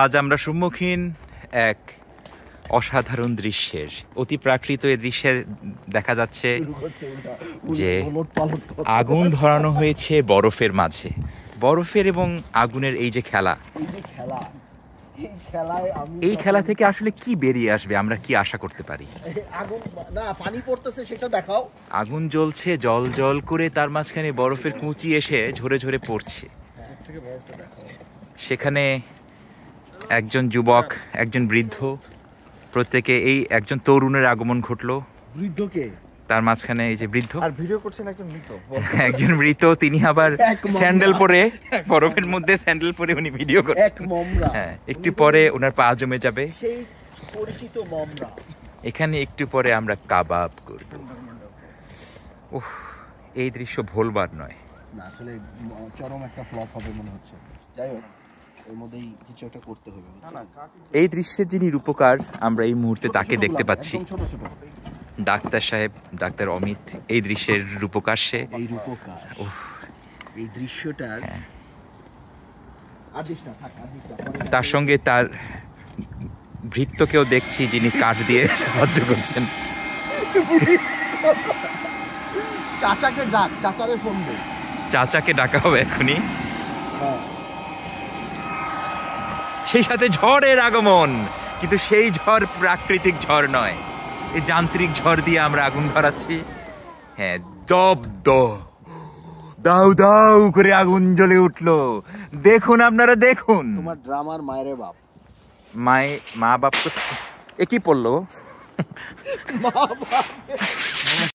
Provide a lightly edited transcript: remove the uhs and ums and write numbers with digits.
আজ আমরা সম্মুখীন এক অসাধারণ দৃশ্যের। অতি প্রাকৃত এই দৃশ্যে দেখা যাচ্ছে যে আগুন ধরানো হয়েছে বরফের মাঝে। বরফের এবং আগুনের এই যে খেলা, এই খেলা থেকে আসলে কি বেরিয়ে আসবে, আমরা কি আশা করতে পারি? আগুন না পানি পড়তেছে সেটা দেখাও। আগুন জ্বলছে, জল জল করে, তার মাঝখানে বরফের কুঁচি এসে ঝরে ঝরে পড়ছে। সেখানে একজন যুবক, একজন বৃদ্ধ, প্রত্যেকে এই একজন তরুণের আগমন ঘটলো। বৃদ্ধকে তার মাঝখানে এই যে বৃদ্ধ আর ভিডিও করছেন একজন মৃত, একজন মৃত, তিনি আবার স্যান্ডেল পরে, বরফের মধ্যে স্যান্ডেল পরে উনি ভিডিও করছেন। এক মমরা, হ্যাঁ, একটু পরে ওনার পা জমে যাবে। সেই পরিচিত মমরা। এখানে একটু পরে আমরা কাবাব করব। উফ, এই দৃশ্য ভুলবার নয়। না আসলে চরম একটা ফ্লপ হবে মনে হচ্ছে। যাই হোক, এর মধ্যেই কিছু একটা করতে হবে। এই দৃশ্যের যিনি রূপকার, আমরা এই মুহূর্তে তাকে দেখতে পাচ্ছি। ছোট ছোট ডাক্তার সাহেব, ডাক্তার অমিত এই দৃশ্যের রূপকার। সে এই রূপকার, এই দৃশ্যটার তার সঙ্গে তার ভৃত্যকেও দেখছি, যিনি কাঠ দিয়ে সাহায্য করছেন। চাচাকে ডাক, চাচারে ফোন দে। চাচাকে ডাকা হবে এখনই। সেই সাথে ঝড়ের আগমন, কিন্তু সেই ঝড় প্রাকৃতিক ঝড় নয়, এই যান্ত্রিক ঝড় দিয়ে আমরা আগুন ধরাচ্ছি। হ্যাঁ, দব দাউ দাউ করে আগুন জ্বলে উঠলো। দেখুন, আপনারা দেখুন। তোমার ড্রামার মায়ের বাপ, মা বাপ তো একই পড়লো। মা বাপ